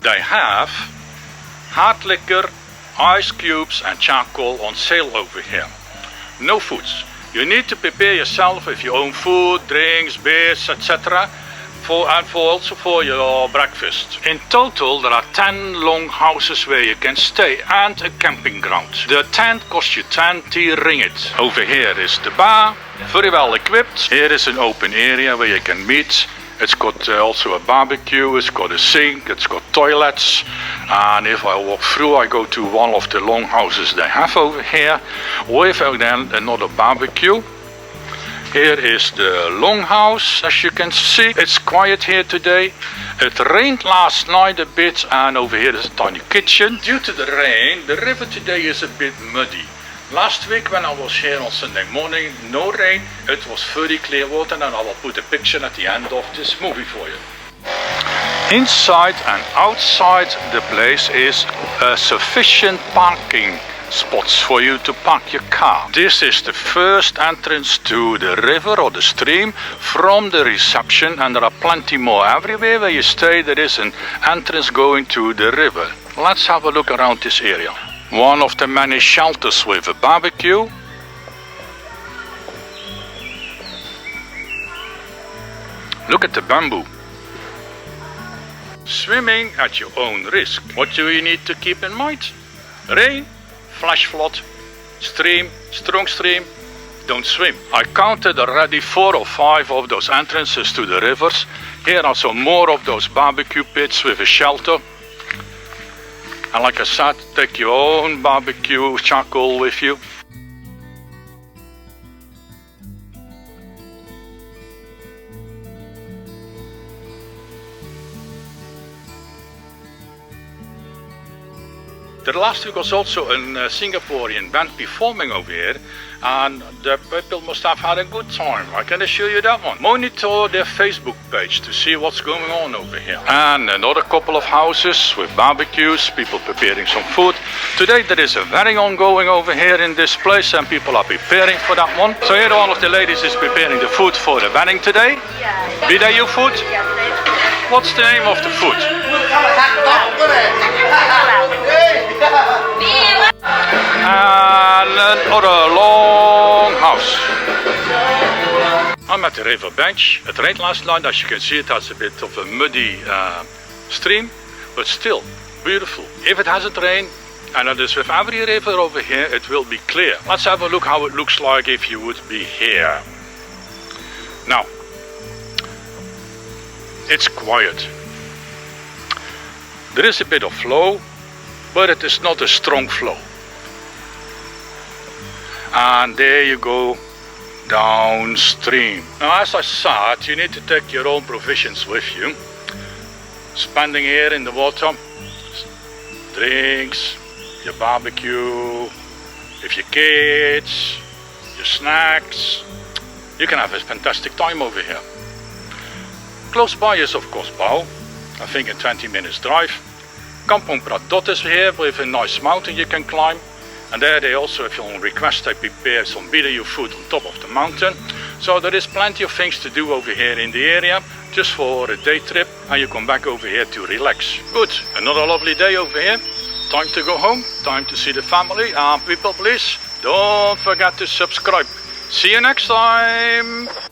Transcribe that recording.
They have hard liquor, ice cubes and charcoal on sale over here. No foods. You need to prepare yourself with your own food, drinks, beers, etc. Also for your breakfast. In total there are 10 long houses where you can stay and a camping ground. The tent costs you 20 ringgit. Over here is the bar, very well equipped. Here is an open area where you can meet. It's got also a barbecue, it's got a sink, it's got toilets. And if I walk through, I go to one of the long houses they have over here with then another barbecue. Here is the longhouse, as you can see. It's quiet here today. It rained last night a bit, and over here is a tiny kitchen. Due to the rain, the river today is a bit muddy. Last week when I was here on Sunday morning, no rain, it was very clear water, and I will put a picture at the end of this movie for you. Inside and outside the place is sufficient parking spots for you to park your car. This is the first entrance to the river or the stream from the reception, and there are plenty more. Everywhere where you stay there is an entrance going to the river. Let's have a look around this area. One of the many shelters with a barbecue. Look at the bamboo. Swimming at your own risk. What do you need to keep in mind? Rain, flash flood, stream, strong stream, don't swim. I counted already 4 or 5 of those entrances to the rivers. Here are some more of those barbecue pits with a shelter. And like I said, take your own barbecue charcoal with you. The last week was also a Singaporean band performing over here, and the people must have had a good time, I can assure you that one. Monitor their Facebook page to see what's going on over here. And another couple of houses with barbecues, people preparing some food. Today there is a wedding ongoing over here in this place, and people are preparing for that one. So here one of the ladies is preparing the food for the wedding today. Yeah. Be there your food? What's the name of the food? And another long house. I'm at the river bench. It rained last night, as you can see it has a bit of a muddy stream, but still beautiful. If it hasn't rained, and it is with every river over here, it will be clear. Let's have a look how it looks like if you would be here. Now, it's quiet. There is a bit of flow, but it is not a strong flow. And there you go, downstream. Now, as I said, you need to take your own provisions with you. Spending here in the water, drinks, your barbecue, with your kids, your snacks. You can have a fantastic time over here. Close by is of course Pau, I think a 20 minutes drive. Kampong Krokong is here with a nice mountain you can climb. And there they also, if you on request, they prepare some bideu food on top of the mountain. So there is plenty of things to do over here in the area, just for a day trip, and you come back over here to relax. Good, another lovely day over here. Time to go home, time to see the family, and people please, don't forget to subscribe. See you next time!